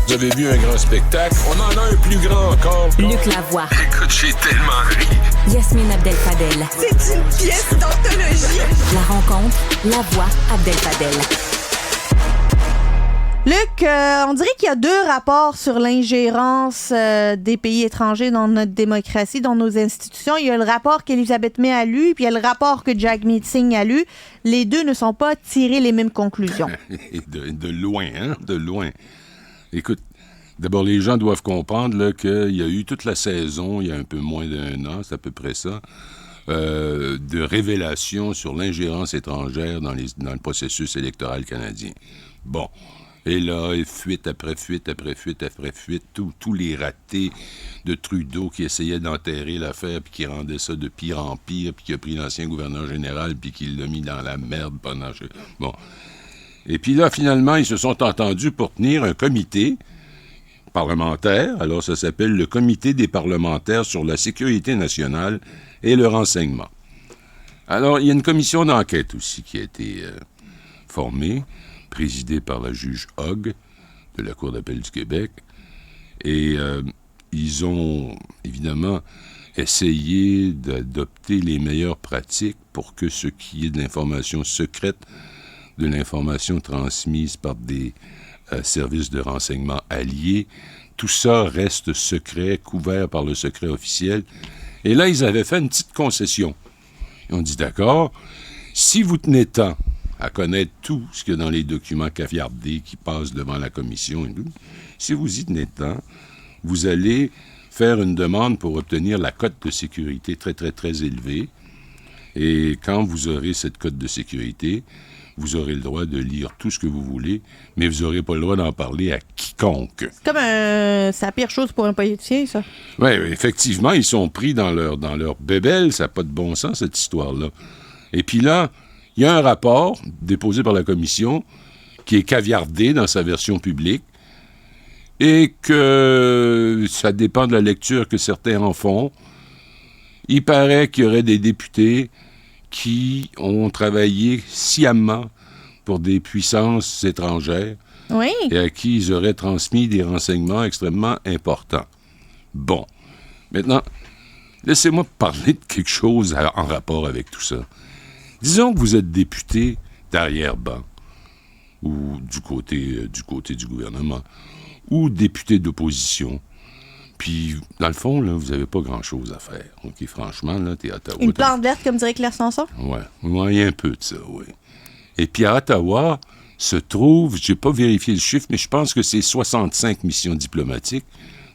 Vous avez vu un grand spectacle? On en a un plus grand encore. Luc Lavoie. Écoute, j'ai tellement ri. Yasmine Abdel-Fadel. C'est une pièce d'anthologie. La rencontre, Lavoie Abdel-Fadel. Luc, on dirait qu'il y a 2 rapports sur l'ingérence des pays étrangers dans notre démocratie, dans nos institutions. Il y a le rapport qu'Elisabeth May a lu, puis il y a le rapport que Jagmeet Singh a lu. Les 2 ne sont pas tirés les mêmes conclusions. de loin, hein? De loin. Écoute, d'abord, les gens doivent comprendre là, qu'il y a eu toute la saison, il y a un peu moins d'1 an, c'est à peu près ça, de révélations sur l'ingérence étrangère dans le processus électoral canadien. Bon. Et là, fuite après fuite après fuite après fuite, tous les ratés de Trudeau qui essayaient d'enterrer l'affaire puis qui rendait ça de pire en pire, puis qui a pris l'ancien gouverneur général puis qui l'a mis dans la merde pendant... Bon. Et puis là, finalement, ils se sont entendus pour tenir un comité parlementaire. Alors, ça s'appelle le Comité des parlementaires sur la sécurité nationale et le renseignement. Alors, il y a une commission d'enquête aussi qui a été formée, présidée par la juge Hogg de la Cour d'appel du Québec. Et ils ont, évidemment, essayé d'adopter les meilleures pratiques pour que ce qui est de l'information secrète, de l'information transmise par des services de renseignement alliés, tout ça reste secret, couvert par le secret officiel. Et là, ils avaient fait une petite concession. Ils ont dit, d'accord, si vous tenez tant à connaître tout ce qu'il y a dans les documents caviardés qui passent devant la commission et tout, si vous y tenez tant, vous allez faire une demande pour obtenir la cote de sécurité très, très, très élevée. Et quand vous aurez cette cote de sécurité, vous aurez le droit de lire tout ce que vous voulez, mais vous n'aurez pas le droit d'en parler à quiconque. C'est comme c'est la pire chose pour un politicien, ça. Oui, effectivement, ils sont pris dans leur bébelle. Ça n'a pas de bon sens, cette histoire-là. Et puis là, il y a un rapport déposé par la commission qui est caviardé dans sa version publique et que ça dépend de la lecture que certains en font. Il paraît qu'il y aurait des députés qui ont travaillé sciemment pour des puissances étrangères, oui, et à qui ils auraient transmis des renseignements extrêmement importants. Bon. Maintenant, laissez-moi parler de quelque chose en rapport avec tout ça. Disons que vous êtes député d'arrière-ban, ou du côté du gouvernement, ou député d'opposition. Puis, dans le fond, là, vous n'avez pas grand-chose à faire. OK, franchement, là, t'es à Ottawa. Une plante verte, comme dirait Claire Sanson? Ouais, il y a un peu de ça, oui. Et puis, à Ottawa, se trouve, j'ai pas vérifié le chiffre, mais je pense que c'est 65 missions diplomatiques,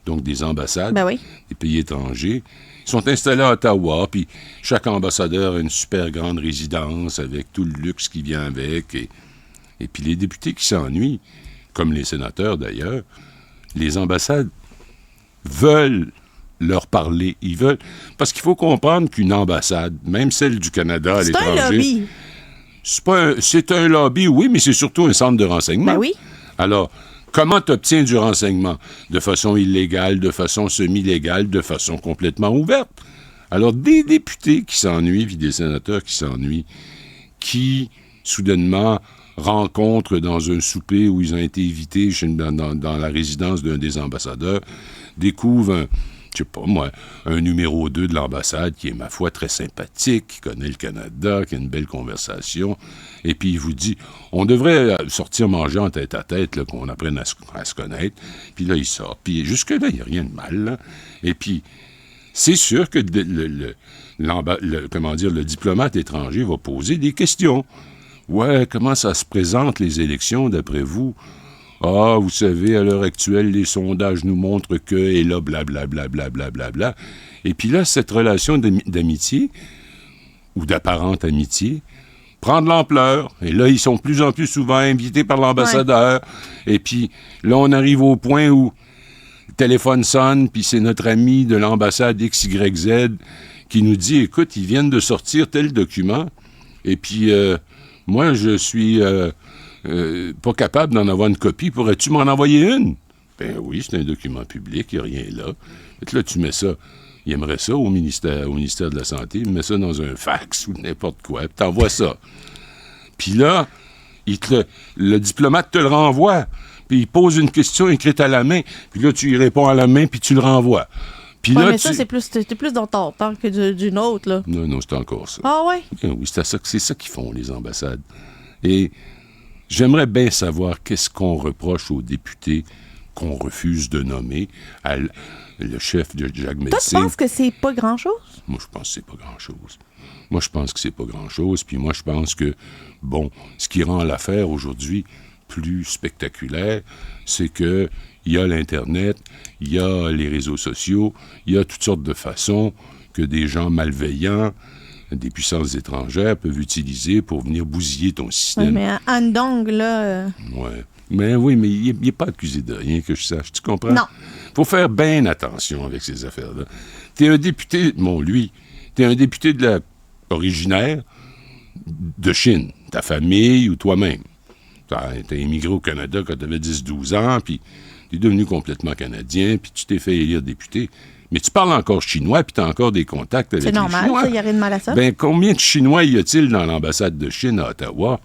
donc des ambassades, des pays étrangers, sont installés à Ottawa, puis chaque ambassadeur a une super grande résidence avec tout le luxe qui vient avec. Et puis les députés qui s'ennuient, comme les sénateurs d'ailleurs, les ambassades veulent leur parler. Ils veulent... Parce qu'il faut comprendre qu'une ambassade, même celle du Canada à l'étranger... C'est un lobby. C'est un lobby, oui, mais c'est surtout un centre de renseignement. Ben oui. Alors, comment tu obtiens du renseignement? De façon illégale, de façon semi-légale, de façon complètement ouverte. Alors, des députés qui s'ennuient, puis des sénateurs qui s'ennuient, qui, soudainement, rencontrent dans un souper où ils ont été invités dans la résidence d'un des ambassadeurs, découvrent un numéro 2 de l'ambassade qui est, ma foi, très sympathique, qui connaît le Canada, qui a une belle conversation, et puis il vous dit, on devrait sortir manger en tête-à-tête, là, qu'on apprenne à se connaître, puis là, il sort. Puis jusque-là, il n'y a rien de mal, là. Et puis, c'est sûr que le diplomate étranger va poser des questions. Ouais, comment ça se présente, les élections, d'après vous? Ah, vous savez, à l'heure actuelle, les sondages nous montrent que, et là, blablabla, blablabla. Et puis là, cette relation d'amitié, ou d'apparente amitié, prend de l'ampleur. Et là, ils sont de plus en plus souvent invités par l'ambassadeur. Ouais. Et puis là, on arrive au point où le téléphone sonne, puis c'est notre ami de l'ambassade XYZ qui nous dit, écoute, ils viennent de sortir tel document, et puis moi, je suis... pas capable d'en avoir une copie, pourrais-tu m'en envoyer une? Ben oui, c'est un document public, il n'y a rien là. Et là, tu mets ça, il aimerait ça au ministère de la Santé, il met ça dans un fax ou n'importe quoi, puis t'envoies ça. Puis là, le diplomate te le renvoie, puis il pose une question écrite à la main, puis là, tu y réponds à la main, puis tu le renvoies. Puis Ouais, là, mais ça, c'est plus dans ton temps que d'une autre, là. Non, c'est encore ça. Ah ouais? Oui, c'est ça qu'ils font, les ambassades. Et j'aimerais bien savoir qu'est-ce qu'on reproche aux députés qu'on refuse de nommer le chef de Jagmeet Toi, tu Singh. penses que c'est pas grand-chose? Moi, je pense que c'est pas grand-chose. Moi, je pense que c'est pas grand-chose. Puis moi, je pense que, bon, ce qui rend l'affaire aujourd'hui plus spectaculaire, c'est que il y a l'Internet, il y a les réseaux sociaux, il y a toutes sortes de façons que des gens malveillants, des puissances étrangères peuvent utiliser pour venir bousiller ton Ouais, système. mais Han Dong, là... Ouais. Mais oui, mais il n'est pas accusé de rien, que je sache. Tu comprends? Non. Faut faire bien attention avec ces affaires-là. T'es un député, t'es un député originaire de Chine, ta famille ou toi-même. T'as immigré au Canada quand t'avais 10-12 ans, puis t'es devenu complètement canadien, puis tu t'es fait élire député. Mais tu parles encore chinois, puis t'as encore des contacts avec C'est les normal, Chinois. il n'y a rien de mal à ça. Ben, combien de Chinois y a-t-il dans l'ambassade de Chine à Ottawa?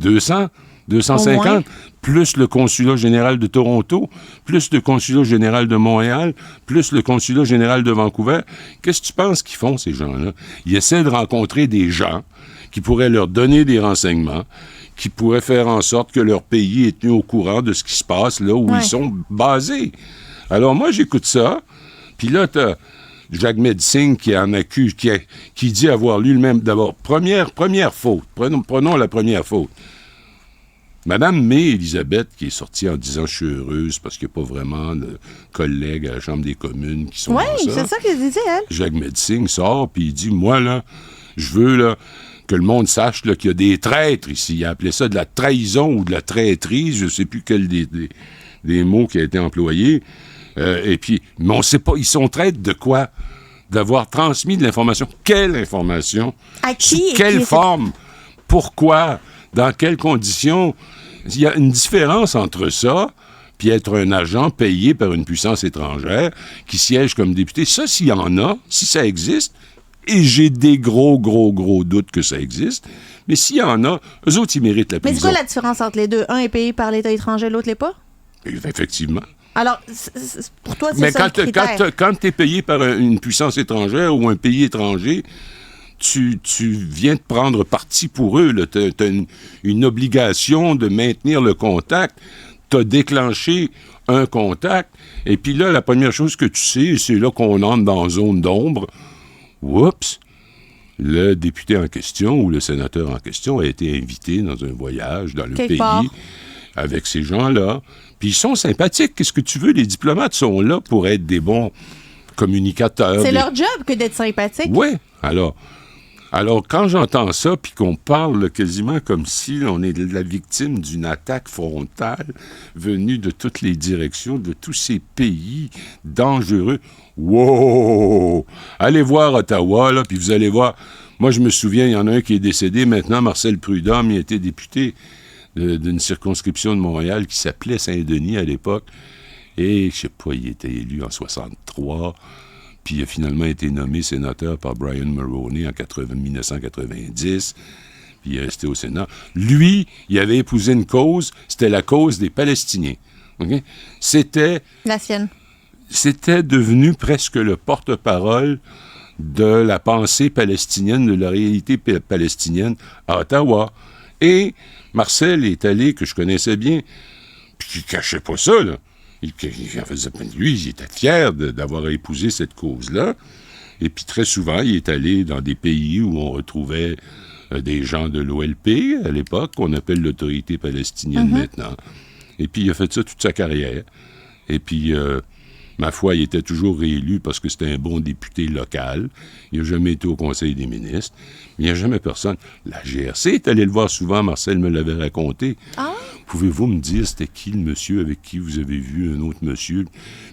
200? Au moins. 250? Plus le consulat général de Toronto, plus le consulat général de Montréal, plus le consulat général de Vancouver. Qu'est-ce que tu penses qu'ils font, ces gens-là? Ils essaient de rencontrer des gens qui pourraient leur donner des renseignements, qui pourraient faire en sorte que leur pays est tenu au courant de ce qui se passe là où Ouais. ils sont basés. Alors moi, j'écoute ça, puis là, t'as Jagmeet Singh qui en accuse, qui dit avoir lu le même... D'abord, première faute. Prenons la première faute. Madame May Elisabeth, qui est sortie en disant « Je suis heureuse parce qu'il n'y a pas vraiment de collègues à la Chambre des communes qui sont Oui, dans ça. » c'est ça qu'elle disait, elle. Jagmeet Singh sort, puis il dit « Moi, là, je veux là, que le monde sache là, qu'il y a des traîtres ici. » Il a appelé ça de la trahison ou de la traîtrise, je ne sais plus quel des mots qui a été employé. Et puis, mais on ne sait pas, ils sont traîtres de quoi? D'avoir transmis de l'information. Quelle information? À qui? Sous quelle forme? Pourquoi? Dans quelles conditions? Il y a une différence entre ça puis être un agent payé par une puissance étrangère qui siège comme député. Ça, s'il y en a, si ça existe, et j'ai des gros doutes que ça existe, mais s'il y en a, eux autres, ils méritent la Mais prison. c'est quoi la différence entre les deux? Un est payé par l'État étranger, l'autre l'est pas? Effectivement. Alors, pour toi, c'est Mais ça le critère. quand tu es payé par une puissance étrangère ou un pays étranger, tu viens de prendre parti pour eux. Tu as une obligation de maintenir le contact. Tu as déclenché un contact. Et puis là, la première chose que tu sais, c'est là qu'on entre dans la zone d'ombre. Oups! Le député en question ou le sénateur en question a été invité dans un voyage dans le Quelque pays part. avec ces gens-là. Puis ils sont sympathiques. Qu'est-ce que tu veux? Les diplomates sont là pour être des bons communicateurs. C'est leur job que d'être sympathique. Oui. Alors, quand j'entends ça, puis qu'on parle quasiment comme si on est la victime d'une attaque frontale venue de toutes les directions, de tous ces pays dangereux, wow! Allez voir Ottawa, là, puis vous allez voir. Moi, je me souviens, il y en a un qui est décédé maintenant, Marcel Prudhomme, il était député d'une circonscription de Montréal qui s'appelait Saint-Denis à l'époque. Et, je sais pas, il était élu en 63. Puis il a finalement été nommé sénateur par Brian Mulroney en 1990. Puis il est resté au Sénat. Lui, il avait épousé une cause, c'était la cause des Palestiniens. Okay? La sienne. C'était devenu presque le porte-parole de la pensée palestinienne, de la réalité palestinienne à Ottawa. Et Marcel est allé, que je connaissais bien, puis il cachait pas ça, là. Lui, il était fier d'avoir épousé cette cause-là. Et puis très souvent, il est allé dans des pays où on retrouvait des gens de l'OLP à l'époque, qu'on appelle l'autorité palestinienne maintenant. Et puis il a fait ça toute sa carrière. Et puis, ma foi, il était toujours réélu parce que c'était un bon député local. Il n'a jamais été au Conseil des ministres. Il n'y a jamais personne. La GRC est allé le voir souvent, Marcel me l'avait raconté. Ah. Pouvez-vous me dire c'était qui le monsieur avec qui vous avez vu un autre monsieur?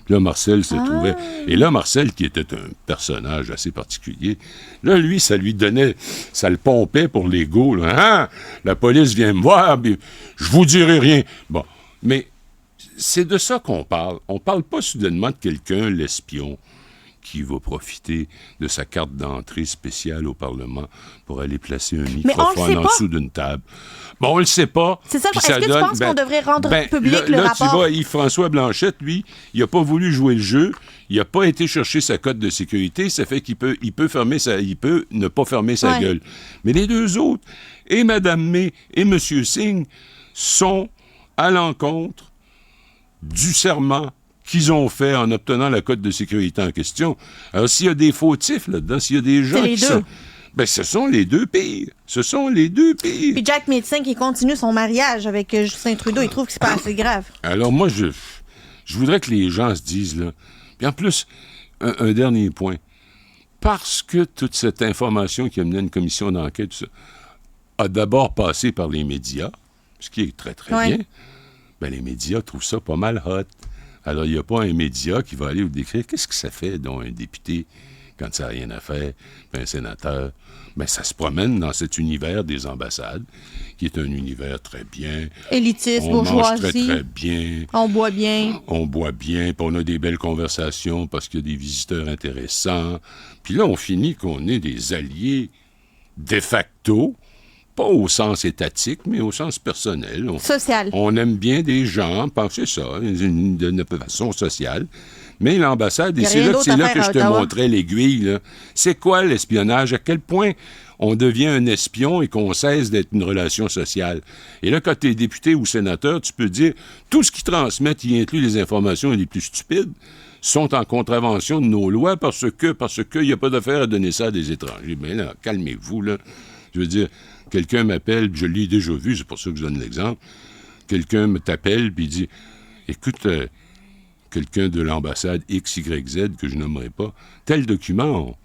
Puis là, Marcel se trouvait... Et là, Marcel, qui était un personnage assez particulier, là, lui, ça lui donnait... Ça le pompait pour l'ego. Là. Hein? La police vient me voir, puis je vous dirai rien. Bon, mais c'est de ça qu'on parle. On parle pas soudainement de quelqu'un, l'espion, qui va profiter de sa carte d'entrée spéciale au Parlement pour aller placer un on le microphone sait en pas. dessous d'une table. Bon, on le sait pas. C'est ça, Puis est-ce que tu penses qu'on devrait rendre public le là, rapport? tu vois, Yves-François Blanchette, lui, il n'a pas voulu jouer le jeu. Il n'a pas été chercher sa cote de sécurité. Ça fait qu'il peut ne pas fermer sa gueule. Mais les deux autres, et Mme May et M. Singh, sont à l'encontre du serment qu'ils ont fait en obtenant la cote de sécurité en question. Alors, s'il y a des fautifs là-dedans, s'il y a des gens les qui deux. sont... Ben, ce sont les deux pires. Ce sont les deux pires. Puis Jagmeet Singh, qui continue son mariage avec Justin Trudeau, il trouve que c'est pas assez grave. Alors, moi, je voudrais que les gens se disent, là... Puis en plus, un dernier point. Parce que toute cette information qui a mené à une commission d'enquête, tout ça, a d'abord passé par les médias, ce qui est très, très bien, ben, les médias trouvent ça pas mal hot. Alors, il n'y a pas un média qui va aller vous décrire qu'est-ce que ça fait, donc, un député, quand ça n'a rien à faire, puis un sénateur. Ben, ça se promène dans cet univers des ambassades, qui est un univers très bien. Élitiste, On mange bourgeoisie. très, très bien. On boit bien. On boit bien, puis on a des belles conversations parce qu'il y a des visiteurs intéressants. Puis là, on finit qu'on est des alliés de facto, pas au sens étatique, mais au sens personnel. Social. On aime bien des gens, c'est ça, de façon sociale. Mais l'ambassade, et Y a c'est rien là d'autre à que faire je à te Ottawa. montrais l'aiguille, là. C'est quoi l'espionnage? À quel point on devient un espion et qu'on cesse d'être une relation sociale? Et là, quand tu es député ou sénateur, tu peux dire tout ce qu'ils transmettent, y inclut les informations les plus stupides, sont en contravention de nos lois parce qu'il n'y a pas d'affaire à donner ça à des étrangers. Mais là, calmez-vous, là. Je veux dire, quelqu'un m'appelle, je l'ai déjà vu, c'est pour ça que je donne l'exemple. Quelqu'un t'appelle puis il dit écoute, quelqu'un de l'ambassade XYZ, que je nommerai pas, tel document,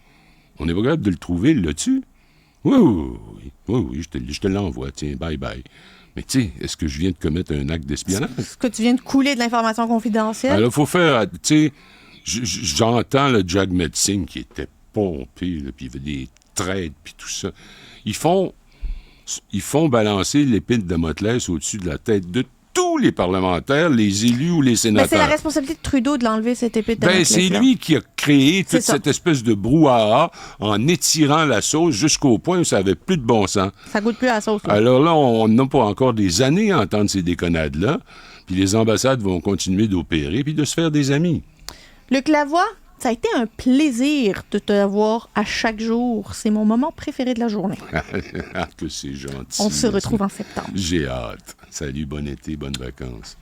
on n'est pas capable de le trouver, là-dessus? Oui, je te l'envoie, tiens, bye. Mais tu sais, est-ce que je viens de commettre un acte d'espionnage? Est-ce que tu viens de couler de l'information confidentielle? Alors, il faut faire, tu sais, j'entends le Jagmeet Singh qui était pompé, là, puis il y avait des traites, puis tout ça. Ils font balancer l'épée de Damoclès au-dessus de la tête de tous les parlementaires, les élus ou les Mais sénateurs. c'est la responsabilité de Trudeau de l'enlever, cette épée de Damoclès. C'est lui qui a créé toute C'est ça. cette espèce de brouhaha en étirant la sauce jusqu'au point où ça avait plus de bon sens. Ça goûte plus à la sauce. là. Alors là, on n'a pas encore des années à entendre ces déconnades-là, puis les ambassades vont continuer d'opérer puis de se faire des amis. Luc Lavoie, ça a été un plaisir de te voir à chaque jour. C'est mon moment préféré de la journée. Ah, que c'est gentil. On se retrouve en septembre. J'ai hâte. Salut, bon été, bonnes vacances.